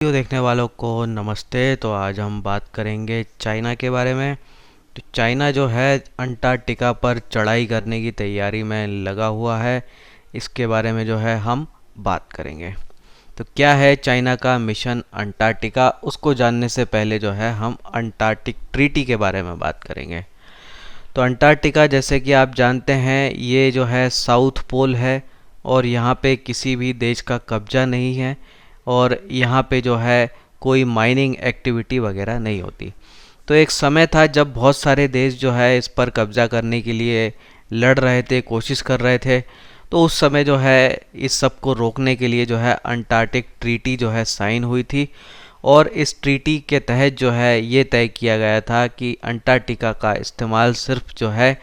Video देखने वालों को नमस्ते। तो आज हम बात करेंगे चाइना के बारे में। तो चाइना जो है अंटार्कटिका पर चढ़ाई करने की तैयारी में लगा हुआ है। इसके बारे में जो है हम बात करेंगे। तो क्या है चाइना का मिशन अंटार्कटिका, उसको जानने से पहले जो है हम अंटार्कटिक ट्रीटी के बारे में बात करेंगे। तो अंटार्कटिका जैसे कि आप जानते हैं ये जो है साउथ पोल है और यहाँ पे किसी भी देश का कब्जा नहीं है और यहाँ पे जो है कोई माइनिंग एक्टिविटी वगैरह नहीं होती। तो एक समय था जब बहुत सारे देश जो है इस पर कब्जा करने के लिए लड़ रहे थे, कोशिश कर रहे थे। तो उस समय जो है इस सब को रोकने के लिए जो है अंटार्कटिक ट्रीटी जो है साइन हुई थी और इस ट्रीटी के तहत जो है ये तय किया गया था कि अंटार्कटिका का इस्तेमाल सिर्फ जो है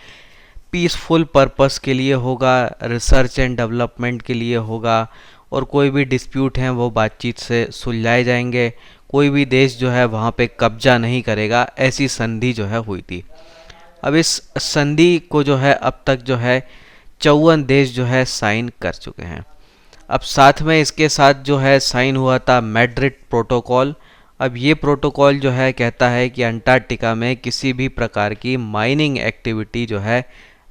पीसफुल पर्पस के लिए होगा, रिसर्च एंड डेवलपमेंट के लिए होगा और कोई भी डिस्प्यूट हैं वो बातचीत से सुलझाए जाएंगे। कोई भी देश जो है वहाँ पे कब्जा नहीं करेगा, ऐसी संधि जो है हुई थी। अब इस संधि को जो है अब तक जो है 54 देश जो है साइन कर चुके हैं। अब साथ में इसके साथ जो है साइन हुआ था मैड्रिड प्रोटोकॉल। अब ये प्रोटोकॉल जो है कहता है कि अंटार्कटिका में किसी भी प्रकार की माइनिंग एक्टिविटी जो है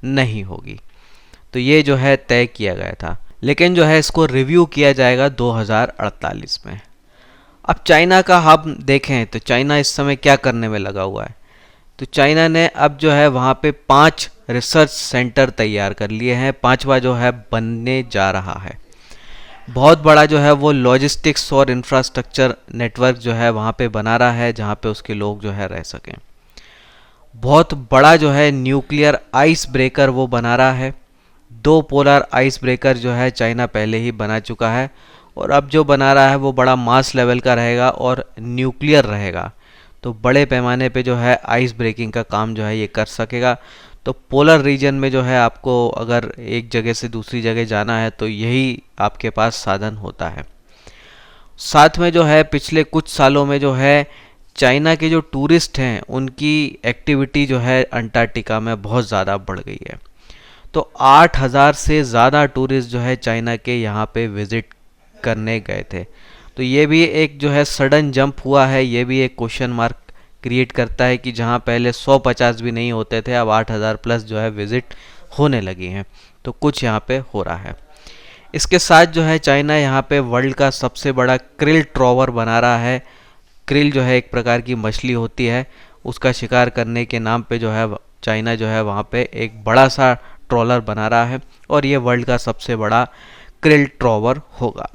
नहीं होगी। तो ये जो है तय किया गया था, लेकिन जो है इसको रिव्यू किया जाएगा 2048 में। अब चाइना का हम देखें तो चाइना इस समय क्या करने में लगा हुआ है। तो चाइना ने अब जो है वहाँ पे 5 रिसर्च सेंटर तैयार कर लिए हैं, 5वां जो है बनने जा रहा है। बहुत बड़ा जो है वो लॉजिस्टिक्स और इंफ्रास्ट्रक्चर नेटवर्क जो है वहाँ पे बना रहा है जहाँ पे उसके लोग जो है रह सकें। बहुत बड़ा जो है न्यूक्लियर आइस ब्रेकर वो बना रहा है। 2 पोलर आइस ब्रेकर जो है चाइना पहले ही बना चुका है और अब जो बना रहा है वो बड़ा मास लेवल का रहेगा और न्यूक्लियर रहेगा। तो बड़े पैमाने पे जो है आइस ब्रेकिंग का काम जो है ये कर सकेगा। तो पोलर रीजन में जो है आपको अगर एक जगह से दूसरी जगह जाना है तो यही आपके पास साधन होता है। साथ में जो है पिछले कुछ सालों में जो है चाइना के जो टूरिस्ट हैं उनकी एक्टिविटी जो है अंटार्कटिका में बहुत ज़्यादा बढ़ गई है। तो 8000 से ज़्यादा टूरिस्ट जो है चाइना के यहाँ पे विज़िट करने गए थे। तो ये भी एक जो है सडन जंप हुआ है, ये भी एक क्वेश्चन मार्क क्रिएट करता है कि जहाँ पहले 150 भी नहीं होते थे अब 8000 प्लस जो है विज़िट होने लगी हैं। तो कुछ यहाँ पे हो रहा है। इसके साथ जो है चाइना यहाँ पे वर्ल्ड का सबसे बड़ा क्रिल ट्रॉवर बना रहा है। क्रिल जो है एक प्रकार की मछली होती है, उसका शिकार करने के नाम पे जो है चाइना जो है वहाँ पे एक बड़ा सा ट्रॉलर बना रहा है और ये वर्ल्ड का सबसे बड़ा क्रिल ट्रॉवर होगा।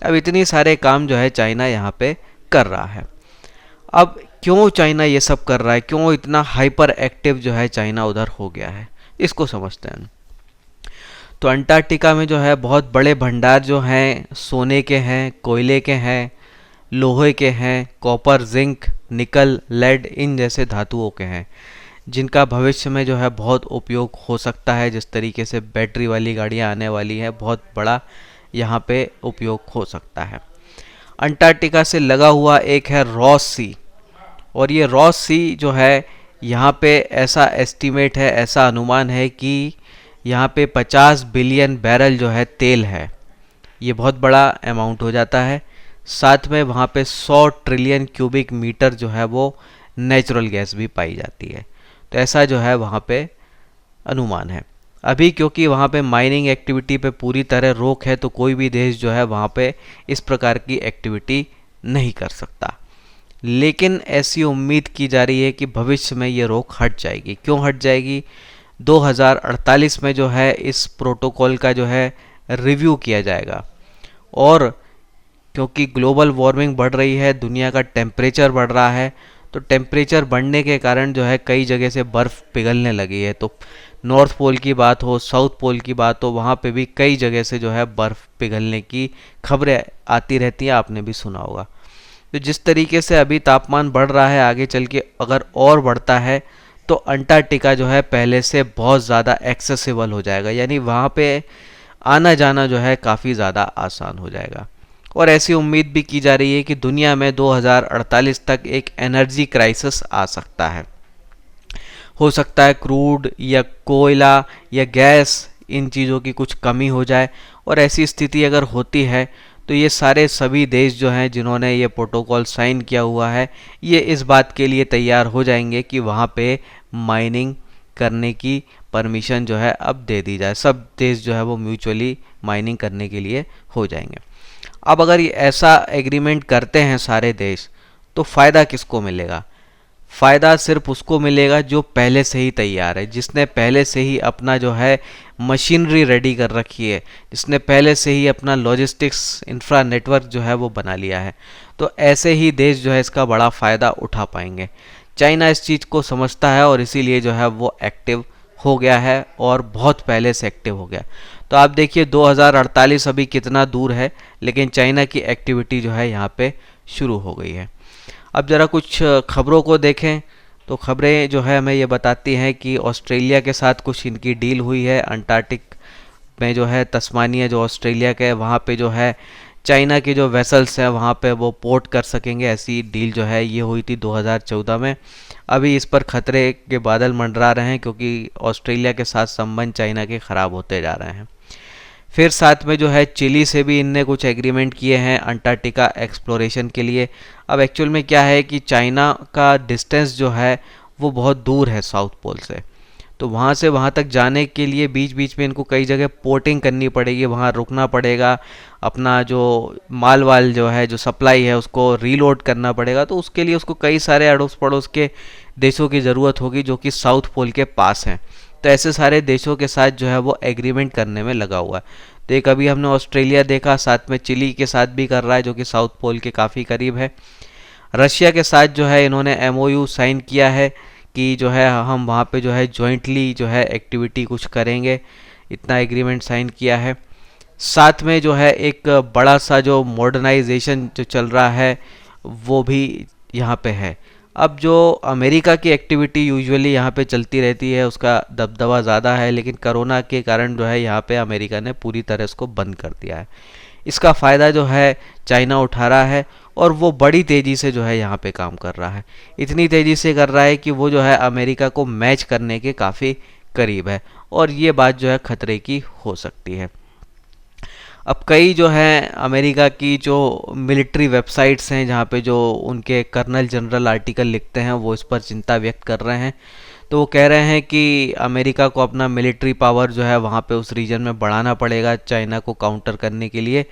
अब इतनी सारे काम जो है चाइना यहाँ पे कर रहा है। अब क्यों चाइना ये सब कर रहा है, क्यों इतना हाइपर एक्टिव जो है चाइना उधर हो गया है, इसको समझते हैं। तो अंटार्कटिका में जो है बहुत बड़े भंडार जो हैं सोने के हैं, कोयले के हैं, लोहे के हैं, कॉपर, जिंक, निकल, लेड इन जैसे धातुओं के हैं जिनका भविष्य में जो है बहुत उपयोग हो सकता है। जिस तरीके से बैटरी वाली गाड़ियाँ आने वाली हैं, बहुत बड़ा यहाँ पे उपयोग हो सकता है। अंटार्कटिका से लगा हुआ एक है रॉस सी और ये रॉस सी जो है यहाँ पे ऐसा एस्टीमेट है, ऐसा अनुमान है कि यहाँ पे 50 बिलियन बैरल जो है तेल है। ये बहुत बड़ा अमाउंट हो जाता है। साथ में वहाँ पे 100 ट्रिलियन क्यूबिक मीटर जो है वो नेचुरल गैस भी पाई जाती है। तो ऐसा जो है वहाँ पे अनुमान है। अभी क्योंकि वहाँ पे माइनिंग एक्टिविटी पे पूरी तरह रोक है तो कोई भी देश जो है वहाँ पे इस प्रकार की एक्टिविटी नहीं कर सकता। लेकिन ऐसी उम्मीद की जा रही है कि भविष्य में ये रोक हट जाएगी। क्यों हट जाएगी? 2048 में जो है इस प्रोटोकॉल का जो है रिव्यू किया जाएगा और क्योंकि ग्लोबल वार्मिंग बढ़ रही है, दुनिया का टेम्परेचर बढ़ रहा है, तो टेम्परेचर बढ़ने के कारण जो है कई जगह से बर्फ़ पिघलने लगी है। तो नॉर्थ पोल की बात हो, साउथ पोल की बात हो, वहाँ पे भी कई जगह से जो है बर्फ़ पिघलने की खबरें आती रहती हैं, आपने भी सुना होगा। तो जिस तरीके से अभी तापमान बढ़ रहा है, आगे चल के अगर और बढ़ता है तो अंटार्कटिका जो है पहले से बहुत ज़्यादा एक्सेसिबल हो जाएगा, यानी वहाँ पे आना जाना जो है काफ़ी ज़्यादा आसान हो जाएगा। और ऐसी उम्मीद भी की जा रही है कि दुनिया में 2048 तक एक एनर्जी क्राइसिस आ सकता है। हो सकता है क्रूड या कोयला या गैस इन चीज़ों की कुछ कमी हो जाए और ऐसी स्थिति अगर होती है तो ये सारे सभी देश जो हैं जिन्होंने ये प्रोटोकॉल साइन किया हुआ है, ये इस बात के लिए तैयार हो जाएंगे कि वहाँ पे माइनिंग करने की परमिशन जो है अब दे दी जाए। सब देश जो है वो म्यूचुअली माइनिंग करने के लिए हो जाएंगे। अब अगर ये ऐसा एग्रीमेंट करते हैं सारे देश, तो फ़ायदा किसको मिलेगा? फ़ायदा सिर्फ उसको मिलेगा जो पहले से ही तैयार है, जिसने पहले से ही अपना जो है मशीनरी रेडी कर रखी है, जिसने पहले से ही अपना लॉजिस्टिक्स इंफ्रा नेटवर्क जो है वो बना लिया है। तो ऐसे ही देश जो है इसका बड़ा फ़ायदा उठा पाएंगे। चाइना इस चीज़ को समझता है और इसीलिए जो है वो एक्टिव हो गया है और बहुत पहले से एक्टिव हो गया। तो आप देखिए 2048 अभी कितना दूर है, लेकिन चाइना की एक्टिविटी जो है यहाँ पे शुरू हो गई है। अब ज़रा कुछ खबरों को देखें तो खबरें जो है हमें ये बताती हैं कि ऑस्ट्रेलिया के साथ कुछ इनकी डील हुई है। अंटार्कटिक में जो है तस्मानिया जो ऑस्ट्रेलिया का है, वहाँ पे जो है चाइना के जो वेसल्स हैं वहाँ पे वो पोर्ट कर सकेंगे। ऐसी डील जो है ये हुई थी 2014 में। अभी इस पर खतरे के बादल मंडरा रहे हैं क्योंकि ऑस्ट्रेलिया के साथ संबंध चाइना के ख़राब होते जा रहे हैं। फिर साथ में जो है चिली से भी इनने कुछ एग्रीमेंट किए हैं अंटार्कटिका एक्सप्लोरेशन के लिए। अब एक्चुअल में क्या है कि चाइना का डिस्टेंस जो है वो बहुत दूर है साउथ पोल से, तो वहाँ से वहाँ तक जाने के लिए बीच बीच में इनको कई जगह पोर्टिंग करनी पड़ेगी, वहाँ रुकना पड़ेगा, अपना जो माल वाल जो है जो सप्लाई है उसको रीलोड करना पड़ेगा। तो उसके लिए उसको कई सारे अड़ोस पड़ोस के देशों की ज़रूरत होगी जो कि साउथ पोल के पास हैं। तो ऐसे सारे देशों के साथ जो है वो एग्रीमेंट करने में लगा हुआ है। तो एक अभी हमने ऑस्ट्रेलिया देखा, साथ में चिली के साथ भी कर रहा है जो कि साउथ पोल के काफ़ी करीब है। रशिया के साथ जो है इन्होंने एमओयू साइन किया है कि जो है हम वहाँ पे जो है जॉइंटली जो है एक्टिविटी कुछ करेंगे, इतना एग्रीमेंट साइन किया है। साथ में जो है एक बड़ा सा जो मॉडर्नाइजेशन जो चल रहा है वो भी यहाँ पे है। अब जो अमेरिका की एक्टिविटी यूजुअली यहाँ पे चलती रहती है उसका दबदबा ज़्यादा है, लेकिन कोरोना के कारण जो है यहाँ पे अमेरिका ने पूरी तरह इसको बंद कर दिया है। इसका फ़ायदा जो है चाइना उठा रहा है और वो बड़ी तेज़ी से जो है यहाँ पे काम कर रहा है। इतनी तेज़ी से कर रहा है कि वो जो है अमेरिका को मैच करने के काफ़ी करीब है और ये बात जो है ख़तरे की हो सकती है। अब कई जो है अमेरिका की जो मिलिट्री वेबसाइट्स हैं जहाँ पे जो उनके कर्नल जनरल आर्टिकल लिखते हैं वो इस पर चिंता व्यक्त कर रहे हैं। तो वो कह रहे हैं कि अमेरिका को अपना मिलिट्री पावर जो है वहाँ पे उस रीजन में बढ़ाना पड़ेगा चाइना को काउंटर करने के लिए।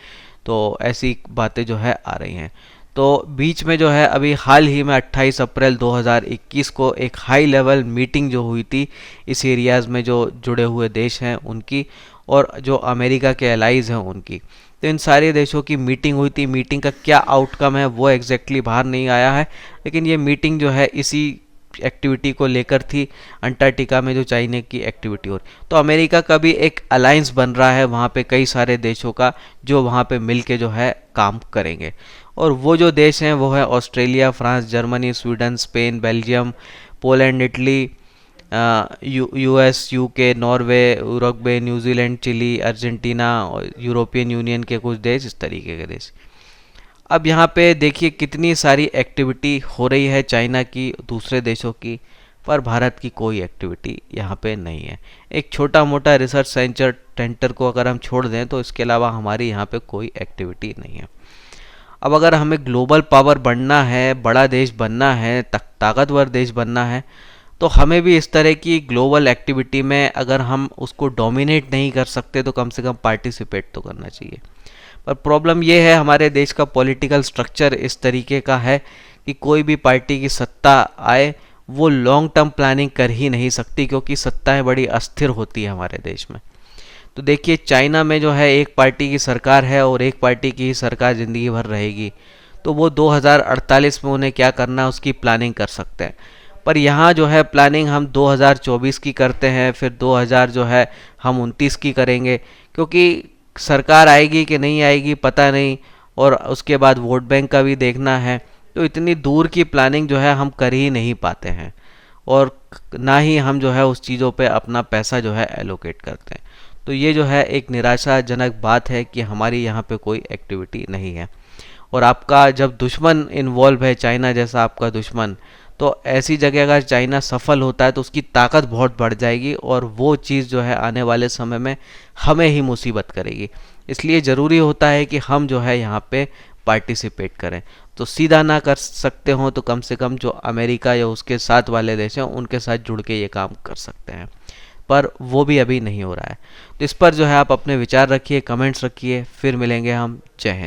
तो ऐसी बातें जो है आ रही हैं। तो बीच में जो है अभी हाल ही में 28 अप्रैल 2021 को एक हाई लेवल मीटिंग जो हुई थी इस एरियाज़ में जो जुड़े हुए देश हैं उनकी और जो अमेरिका के एलाइज़ हैं उनकी। तो इन सारे देशों की मीटिंग हुई थी। मीटिंग का क्या आउटकम है वो एग्जैक्टली बाहर नहीं आया है, लेकिन ये मीटिंग जो है इसी एक्टिविटी को लेकर थी, अंटार्कटिका में जो चाइना की एक्टिविटी हो रही। तो अमेरिका का भी एक अलायंस बन रहा है वहाँ पे कई सारे देशों का जो वहाँ पे मिल के जो है काम करेंगे। और वो जो देश हैं वो है Australia, France, Germany, Sweden, Spain, Belgium, Poland, Italy, US, UK, Norway, Uruguay, New Zealand, Chile, Argentina और यूरोपियन यूनियन के कुछ देश, इस तरीके के देश। अब यहाँ पे देखिए कितनी सारी एक्टिविटी हो रही है चाइना की दूसरे देशों की, पर भारत की कोई एक्टिविटी यहाँ पे नहीं है। एक छोटा मोटा रिसर्च सेंटर को अगर हम छोड़ दें तो इसके अलावा हमारी यहाँ पे कोई एक्टिविटी नहीं है। अब अगर हमें ग्लोबल पावर बनना है, बड़ा देश बनना है, ताकतवर देश बनना है, तो हमें भी इस तरह की ग्लोबल एक्टिविटी में अगर हम उसको डोमिनेट नहीं कर सकते तो कम से कम पार्टिसिपेट तो करना चाहिए। पर प्रॉब्लम ये है हमारे देश का पॉलिटिकल स्ट्रक्चर इस तरीके का है कि कोई भी पार्टी की सत्ता आए वो लॉन्ग टर्म प्लानिंग कर ही नहीं सकती, क्योंकि सत्ताएं बड़ी अस्थिर होती है हमारे देश में। तो देखिए चाइना में जो है एक पार्टी की सरकार है और एक पार्टी की ही सरकार ज़िंदगी भर रहेगी, तो वो 2048 में उन्हें क्या करना है उसकी प्लानिंग कर सकते हैं। पर यहाँ जो है प्लानिंग हम 2024 की करते हैं, फिर 2000 जो है हम 29 की करेंगे, क्योंकि सरकार आएगी कि नहीं आएगी पता नहीं, और उसके बाद वोट बैंक का भी देखना है। तो इतनी दूर की प्लानिंग जो है हम कर ही नहीं पाते हैं और ना ही हम जो है उस चीज़ों पे अपना पैसा जो है एलोकेट करते हैं। तो ये जो है एक निराशाजनक बात है कि हमारी यहाँ पे कोई एक्टिविटी नहीं है। और आपका जब दुश्मन इन्वॉल्व है, चाइना जैसा आपका दुश्मन, तो ऐसी जगह अगर चाइना सफल होता है तो उसकी ताकत बहुत बढ़ जाएगी और वो चीज़ जो है आने वाले समय में हमें ही मुसीबत करेगी। इसलिए ज़रूरी होता है कि हम जो है यहाँ पे पार्टिसिपेट करें। तो सीधा ना कर सकते हो तो कम से कम जो अमेरिका या उसके साथ वाले देश हैं उनके साथ जुड़ के ये काम कर सकते हैं, पर वो भी अभी नहीं हो रहा है। तो इस पर जो है आप अपने विचार रखिए, कमेंट्स रखिए, फिर मिलेंगे हम। जय हिंद।